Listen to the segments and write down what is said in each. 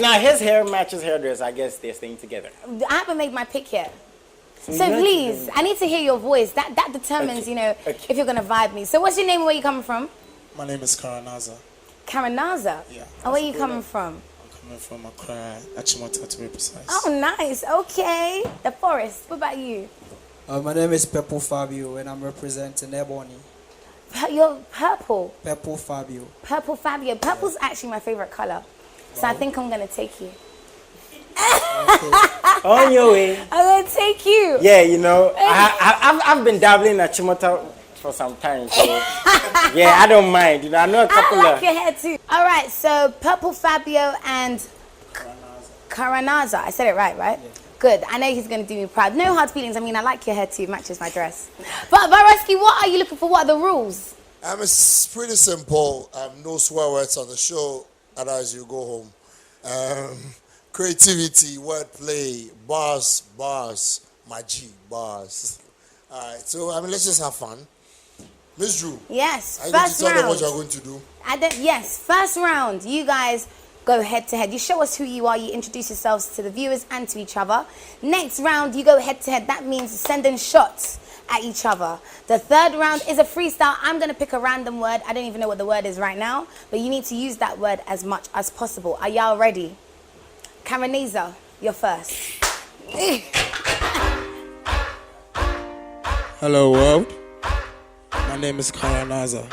Because now his hair matches hairdress. I guess they're staying together. I haven't made my pick yet. So please, I need to hear your voice. That determines, you know, if you're gonna vibe me. So what's your name? Where you coming from? My name is Caranaza. Caranaza? Yeah. And where you coming from? I'm coming from Accra, Achimota to be precise. Oh, nice. Okay. The forest. What about you? My name is Fabio, and I'm representing Ebony. You're purple. Fabio. Purple Fabio. Purple's actually my favorite color. So I think I'm gonna take you. On your way. I'm gonna take you. Yeah, you know, I've been dabbling at Chimota for some time, so yeah, I don't mind. You know, I know a couple I like your hair too. All right, so Purple Fabio and Caranaza. I said it right? Yeah. Good. I know he's gonna do me proud. No hard feelings. I mean, I like your hair too. Matches my dress. But Baroski, what are you looking for? What are the rules? It's pretty simple. No swear words on the show, otherwise you go home. Creativity, wordplay, bars, magie, bars. All right, so let's just have fun. Miss Drew. Yes, are you first going to tell round. them what you're going to do? Yes, first round. You guys go head to head. You show us who you are. You introduce yourselves to the viewers and to each other. Next round, you go head to head. That means sending shots at each other. The third round is a freestyle. I'm going to pick a random word. I don't even know what the word is right now, but you need to use that word as much as possible. Are y'all ready? Caranaza, you're first. Hello world. My name is Caranaza.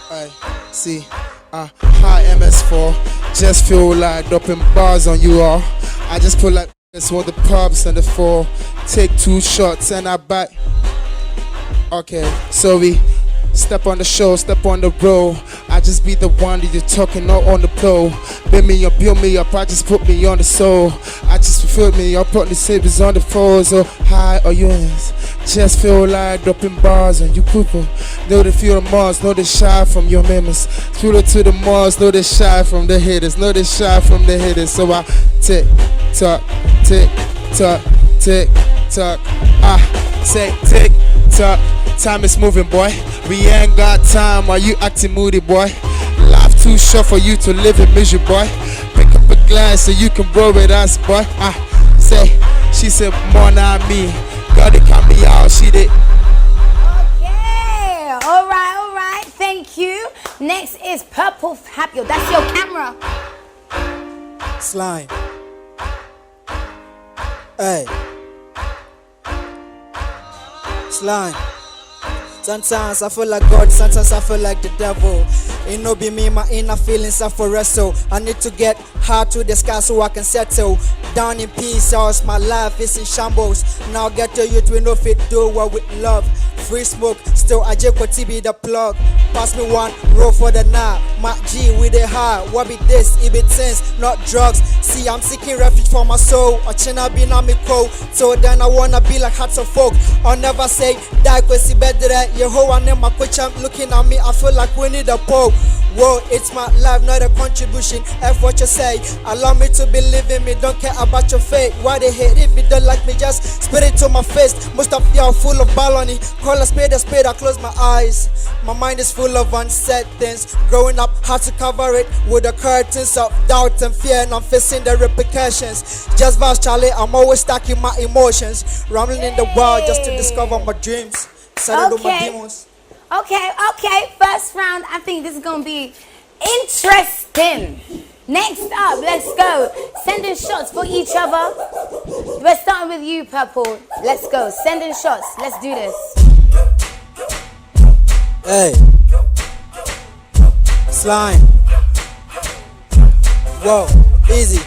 Hey, see, hi MS4. Just feel like dropping bars on you all. I just feel like that's what the pubs and the four. Take 2 shots and I bite. Okay, so we step on the show, step on the road. I just be the one that you're talking, not on the flow. Build me up, I just put me on the soul. I just fulfill me up, put the savings on the floor. So high or you just feel like dropping bars on you people. Know they feel the Mars, know they shy from your memories. Feel it to the Mars, know they shy from the haters. Know they shy from the haters. So I tick, tock, tick, tock, tick, tock. I say tick, tock. Time is moving, boy. We ain't got time. Are you acting moody, boy? Life too short for you to live in misery, boy. Pick up a glass so you can roll with us, boy. She said more than me. Gotta cut me out, she did. Okay, all right. Thank you. Next is Purple Fabio. That's your camera. Slime. Hey. Slime. Sometimes I feel like God, sometimes I feel like the devil. It no be me, my inner feelings are for wrestle. I need to get high to the sky so I can settle down in peace, else my life is in shambles. Now get to youth, we know fit do what with love. Free smoke, still I just got to be the plug. Pass me one, roll for the night. My G with the high, what be this? It be things, not drugs. See, I'm seeking refuge for my soul. Or China be na me cold. So then I wanna be like hearts of folk. I'll never say, die cause see better. Yehovah name my coach, I'm looking at me, I feel like we need a pole. Whoa, it's my life, not a contribution. F what you say, allow me to believe in me, don't care about your fate. Why they hate if you don't like me, just spit it to my face. Most of y'all full of baloney. Call a spade, I close my eyes. My mind is full of unsaid things. Growing up, had to cover it with the curtains of doubt and fear, and I'm facing the repercussions. Just vouch, Charlie, I'm always stacking my emotions. Rambling in the world just to discover my dreams. Settle my demons. Okay. First round, I think this is going to be interesting. Next up, let's go. Sending shots for each other. We're starting with you, Purple. Let's go. Sending shots. Let's do this. Hey. Slime. Whoa. Easy.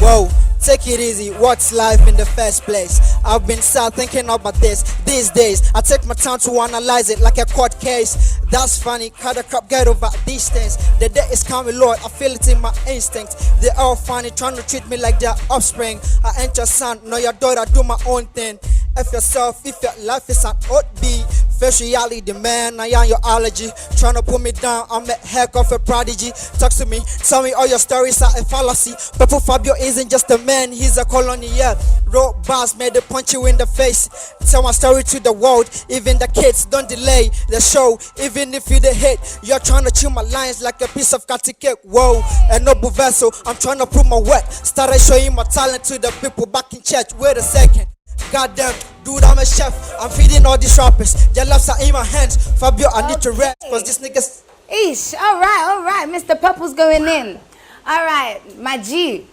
Whoa. Take it easy, what's life in the first place? I've been sad thinking about this these days. I take my time to analyze it like a court case. That's funny, how the crap get over these things. The day is coming, Lord, I feel it in my instinct. They're all funny, trying to treat me like their offspring. I ain't your son, nor your daughter, do my own thing. If yourself, if your life is an odd beat, Face reality, man, I am your allergy. Tryna put me down, I'm a heck of a prodigy. Talk to me, tell me all your stories are a fallacy. Purple Fabio isn't just a man, he's a colony, yeah. Road bars made to punch you in the face. Tell my story to the world, even the kids, don't delay the show. Even if you the hit, you're trying to chew my lines like a piece of cutty cake. Whoa, a noble vessel, I'm trying to prove my worth. Started showing my talent to the people back in church. Wait a second. Goddamn, dude, I'm a chef. I'm feeding all these rappers. Their lives are in my hands. Fabio, I need to rest. Cause these niggas. Eesh, all right. Mr. Purple's going in. All right, my G.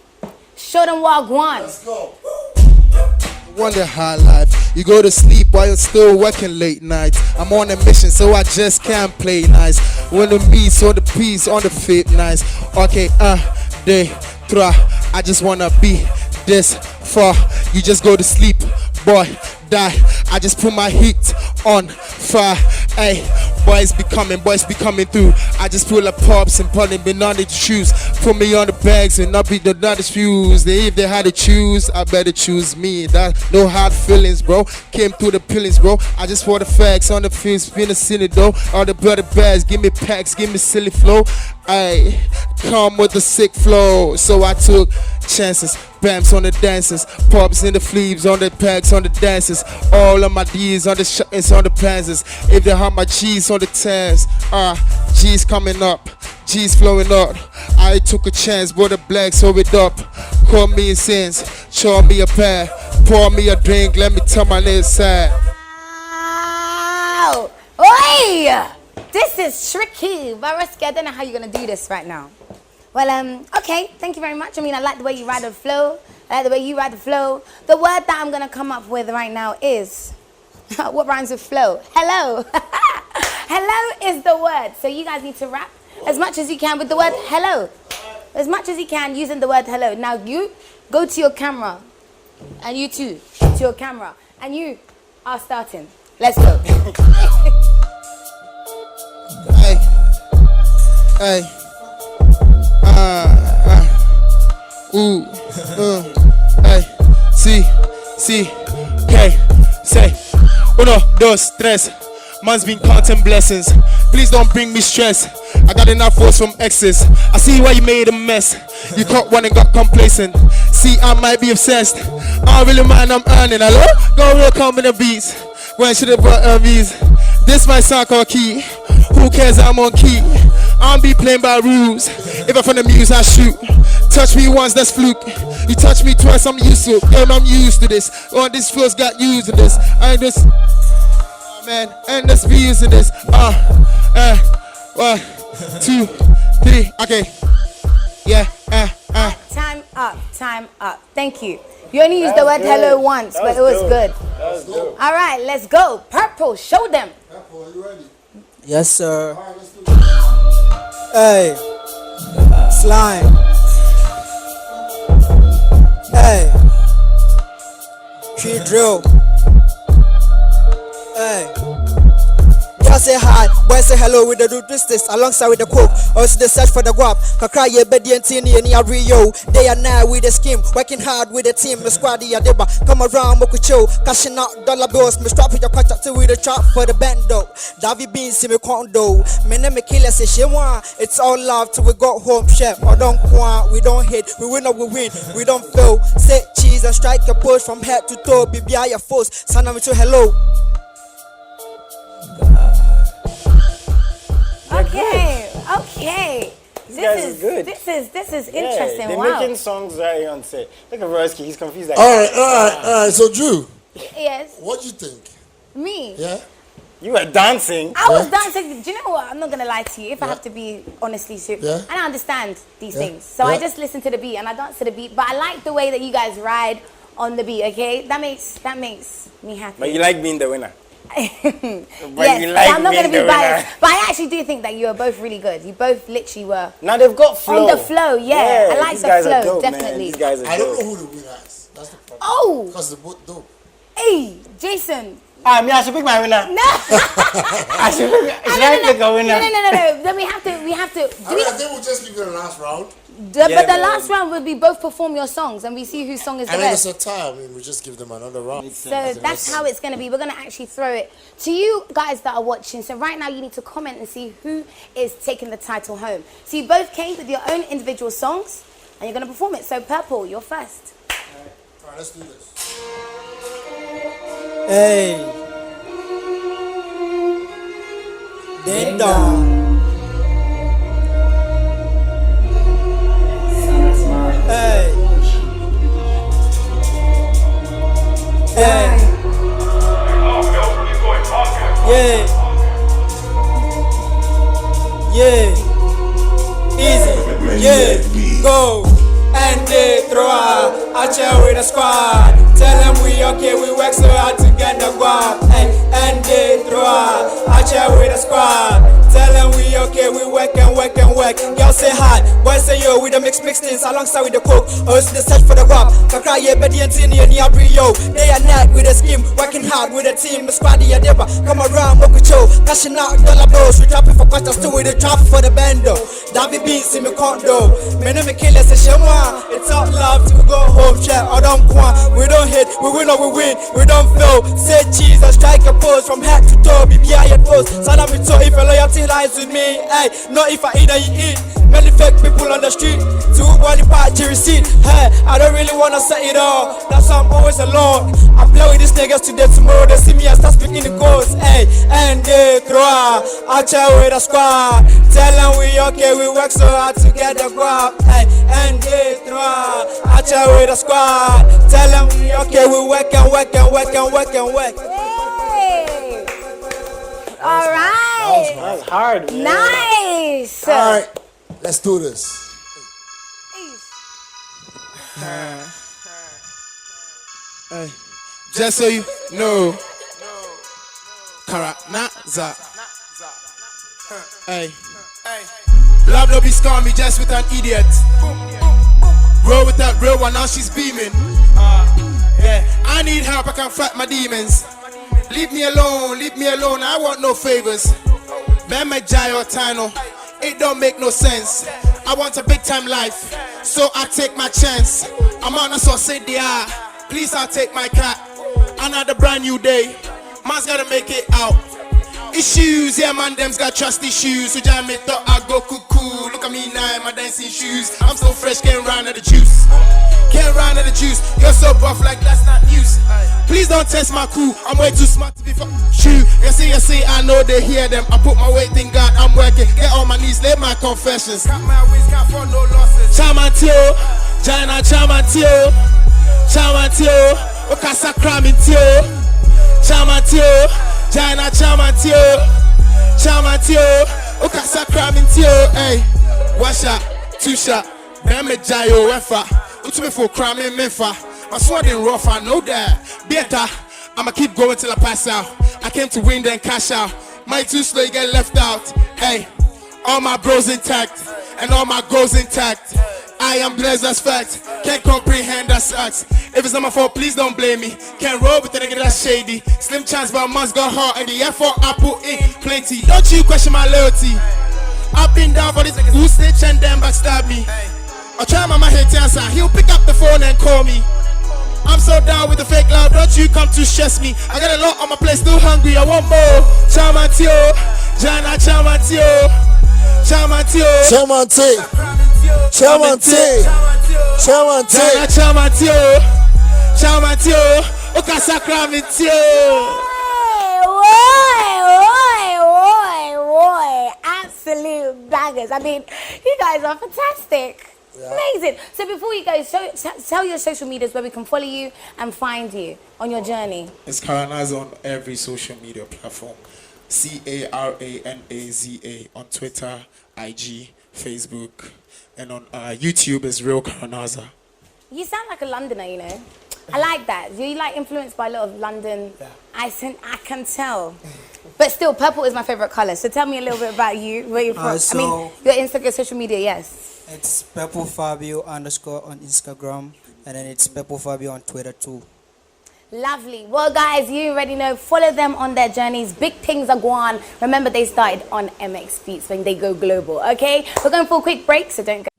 Show them walk one. Let's go. Wonder how life. You go to sleep while you're still working late nights. I'm on a mission, so I just can't play nice. When the meats on the piece on the fit nice. Okay, day, tra. I just wanna be this far. You just go to sleep, boy, die. I just put my heat on fire. Hey, boys be coming through. I just pull up pops and pulling me on the shoes. Put me on the bags and not be the others fuse. If they had to choose, I better choose me. That no hard feelings, bro. Came through the pillings, bro. I just want the facts on the field, spin the city though. All the brother bags, give me packs, give me silly flow. I come with a sick flow, so I took chances. Bams on the dancers, pops in the sleeves, on the packs, on the dances. All of my D's on the shots, on the panzers. If they have my G's on the tens, G's coming up, G's flowing up. I took a chance, brought the black, so it up. Call me in sins, show me a pair, pour me a drink, let me tell my little side. Wow! Oi! This is tricky, Vareski. I don't know how you're gonna do this right now. Well, okay, thank you very much. I mean, I like the way you ride the flow. I like the way you ride the flow. The word that I'm gonna come up with right now is, what rhymes with flow? Hello. Hello is the word. So you guys need to rap as much as you can with the word hello. As much as you can using the word hello. Now you go to your camera, and you too, to your camera, and you are starting. Let's go. Hey. Hey, see, K, say, uno, dos, tres. Man's been counting blessings. Please don't bring me stress. I got enough force from exes. I see why you made a mess. You caught one and got complacent. See, I might be obsessed. I don't really mind, I'm earning. Hello? Go real combination beats. When should have brought these? This my sound called key. Who cares? I'm on key. I don't be playing by rules. If I find the muse, I shoot. Touch me once, that's fluke. You touch me twice, I'm used to it. And I'm used to this. All these flows got used to this. I just, man, and let's be using this. 1, 2, 3, okay. Yeah, Time up. Thank you. You only used the word hello once, but it was good. All right, let's go. Purple, show them. Purple, are you ready? Yes, sir. All right, let's do it. Hey, slime. Hey, tree drill. Hey. Girl say hi, boy say hello with the do this alongside with the coke. Also the search for the guap. Kakra ye bedi and tini and ya Rio. Day and night with the scheme, working hard with the team. The squad ya deba. Come around, moku chill, cashing out dollar bills. Me strap with your contract to with the chop for the bando. Davy Beans see me condo. Me name me killer say she want. It's all love till we got home chef. I don't want, we don't hate, we win or we win. We don't fail. Say cheese and strike a push from head to toe. BBI your force. Sana me to hello. Okay. guys is good. This is interesting. They're Wow. making songs right on set. Look at Vareski, he's confused. Like, All right. So, Drew, Yes. what do you think? Me. Yeah? you were dancing. I was dancing. Do you know what? I'm not gonna lie to you. If I have to be honestly serious, Yeah. I don't understand these things. So I just listen to the beat and I dance to the beat. But I like the way that you guys ride on the beat. Okay, that makes me happy. But you like being the winner. Yes, you like I'm not gonna being be the biased. winner. But I actually do think that you are both really good. You both literally were Now they've got flow. on the flow. Yeah, I like these the guys are flow dope, man. definitely. These guys are I don't dope. know who the winner is. That's the problem. Oh, Because they're both dope. hey, Jason. Me, I should pick my winner. No. I should pick a winner. No. Then we have to. I think we'll just give it the last round. But the last round would be both perform your songs and we see whose song is the And if it's best. a tie, I mean, we just give them another round. So that's how it's going to be. We're going to actually throw it to you guys that are watching. So right now you need to comment and see who is taking the title home. So you both came with your own individual songs and you're going to perform it. So Purple, you're first. All right, let's do this. Hey. Ding dong. Hey. Hey. Yeah. Yeah. Easy. Yeah. Go. And they throw out here with the squad. Tell them we okay, we work so hard to get the guap. And they throw out here with the squad. Tell them we okay, we work and work and work. Girls say hard, boys say yo, with the mix things alongside with the coke. Also the search for the guap. Kakra ye bedi and tini and yabri yo. Day and night with the scheme, working hard with the team. The squad ya deba, come around, moku cho. Cashing out dollar bills, we dropping for quarters still with the traffic for the bando. Davi Beatz in me condo. Me name me killers say shema. It's all love to go home, check. I don't want, we don't hit, we win or we win, we don't fail. Say cheese and strike a pose from head to toe. BBI and pose. So that me toe if your loyalty lies with me. Hey, not if I eat and you eat. Many fake people on the street. Two body party receipt. Hey, I don't really wanna say it all. That's why I'm always alone. I play with these niggas today, tomorrow they see me and start speaking the ghost. Hey, and they throw out here with the squad. Tell them we okay, we work so hard to get the guap. Hey, and they throw out here with the squad. Tell them we okay, we work and work and work and work and work. Hey. All right. That's hard, man. Nice. All right, let's do this. Hey, just so you know, Caranaza. Hey, love no be scam me just with an idiot. Roll with that real one, now she's beaming. Yeah, I need help, I can fight my demons. Leave me alone, I want no favors. Man, my Jai or Tino, it don't make no sense. I want a big time life, so I take my chance. I'm on a sausage, please I'll take my cat. Another brand new day, man's gotta make it out. Issues, yeah man, them's got trust issues. So jam it up, I go cuckoo. Look at me now in my dancing shoes. I'm so fresh, can't run out of the juice. Can't run out of the juice. You're so buff like that's not news. Please don't test my crew, I'm way too smart to be shoe. You see, I know they hear them. I put my weight in God, I'm working. Get on my knees, lay my confessions. Got my wings, can't afford no losses. Chamantio, China Chamantio, Chamantio, Okasa Kramintio, Chamantio, China Chamantio, Chamantio, Okasa Kramintio. Hey, one shot, two shot, damn it, Jayo, Wefa. What's me for cramming Memphis? My sword in rough, I know that. Better, I'ma keep going till I pass out. I came to win, then cash out. My too slow, you get left out. Hey, all my bros intact, and all my goals intact. I am blessed, that's fact. Can't comprehend, that sucks. If it's not my fault, please don't blame me. Can't roll with the nigga that's shady. Slim chance, but I must go hard. And the effort I put in, plenty. Don't you question my loyalty. I've been down for this niggas who snitch and then backstab me. I'll try my head to answer. He'll pick up the phone and call me. I'm so down with the fake love, don't you come to stress me. I got a lot on my plate, still hungry, I want more. Chamantio, Jana Chamantio, Chamantio, Chamante, Chamante, Chamante, Jana Chamantio, Chamantio, Okasa Kramintio. Oi. Absolute bangers. I mean, you guys are fantastic. Yeah. Amazing. So before you go, tell your social medias where we can follow you and find you on your journey. It's Caranaza on every social media platform. Caranaza on Twitter, IG, Facebook, and on YouTube is Real Caranaza. You sound like a Londoner, you know. I like that. You like influenced by a lot of London. Yeah. I can tell. But still, purple is my favorite color. So tell me a little bit about you, where you're from. I mean, your Instagram, social media, yes. It's Purple Fabio _ on Instagram, and then it's Purple Fabio on Twitter too. Lovely. Well, guys, you already know. Follow them on their journeys. Big things are going on. Remember, they started on MXBEATZ when they go global, okay? We're going for a quick break, so don't go.